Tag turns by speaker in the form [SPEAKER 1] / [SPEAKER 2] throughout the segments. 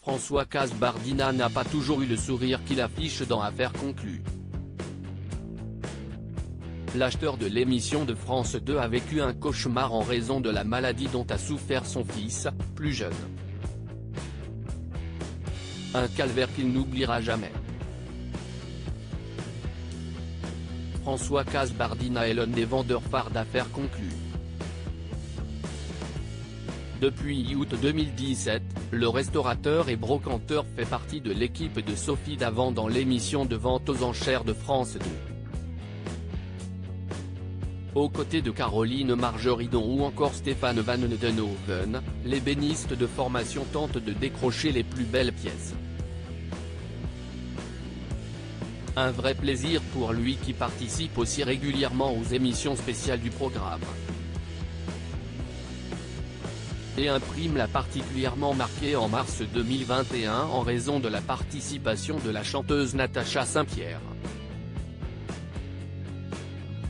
[SPEAKER 1] François Kasbardina n'a pas toujours eu le sourire qu'il affiche dans Affaires conclues. L'acheteur de l'émission de France 2 a vécu un cauchemar en raison de la maladie dont a souffert son fils, plus jeune. Un calvaire qu'il n'oubliera jamais. François Kasbardina est l'un des vendeurs phares d'Affaires conclues. Depuis août 2017, le restaurateur et brocanteur fait partie de l'équipe de Sophie Davant dans l'émission de vente aux enchères de France 2. Aux côtés de Caroline Margeridon ou encore Stéphane Van Neudenhoven, l'ébéniste de formation tente de décrocher les plus belles pièces. Un vrai plaisir pour lui qui participe aussi régulièrement aux émissions spéciales du programme. Et un prime l'a particulièrement marqué en mars 2021 en raison de la participation de la chanteuse Natacha Saint-Pierre.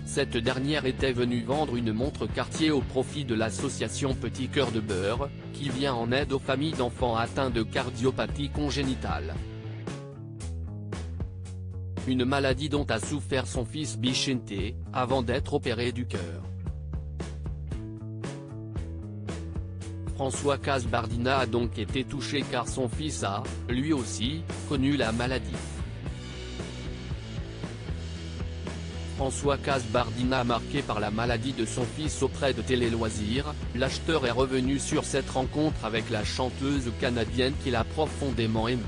[SPEAKER 1] Cette dernière était venue vendre une montre Cartier au profit de l'association Petit Cœur de Beurre, qui vient en aide aux familles d'enfants atteints de cardiopathie congénitale. Une maladie dont a souffert son fils Bichente, avant d'être opéré du cœur. François Kasbardina a donc été touché car son fils a, lui aussi, connu la maladie. François Kasbardina, marqué par la maladie de son fils auprès de Télé Loisirs, l'acheteur est revenu sur cette rencontre avec la chanteuse canadienne qu'il a profondément aimée.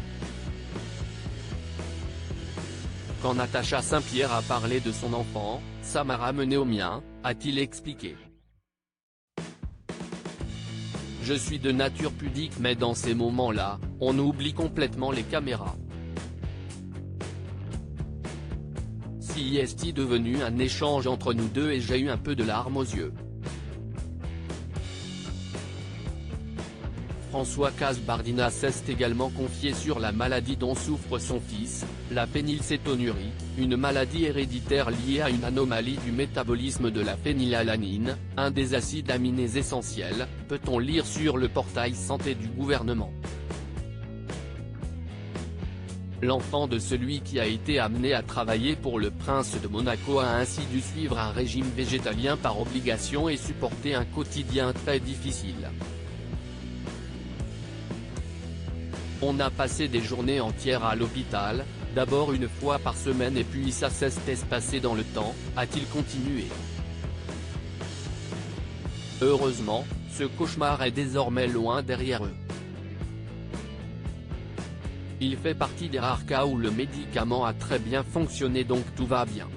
[SPEAKER 1] Quand Natacha Saint-Pierre a parlé de son enfant, « Ça m'a ramené au mien », a-t-il expliqué. Je suis de nature pudique mais dans ces moments-là, on oublie complètement les caméras. Si est devenu un échange entre nous deux et j'ai eu un peu de larmes aux yeux. François Kasbardina s'est également confié sur la maladie dont souffre son fils, la phénylcétonurie, une maladie héréditaire liée à une anomalie du métabolisme de la phénylalanine, un des acides aminés essentiels, peut-on lire sur le portail santé du gouvernement. L'enfant de celui qui a été amené à travailler pour le prince de Monaco a ainsi dû suivre un régime végétalien par obligation et supporter un quotidien très difficile. On a passé des journées entières à l'hôpital, d'abord une fois par semaine et puis ça s'est espacé dans le temps, a-t-il continué. Heureusement, ce cauchemar est désormais loin derrière eux. Il fait partie des rares cas où le médicament a très bien fonctionné donc tout va bien.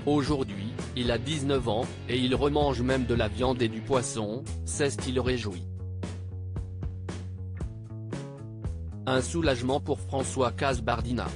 [SPEAKER 1] Aujourd'hui, il a 19 ans, et il remange même de la viande et du poisson, s'est-il réjoui. Un soulagement pour François Kasbardina.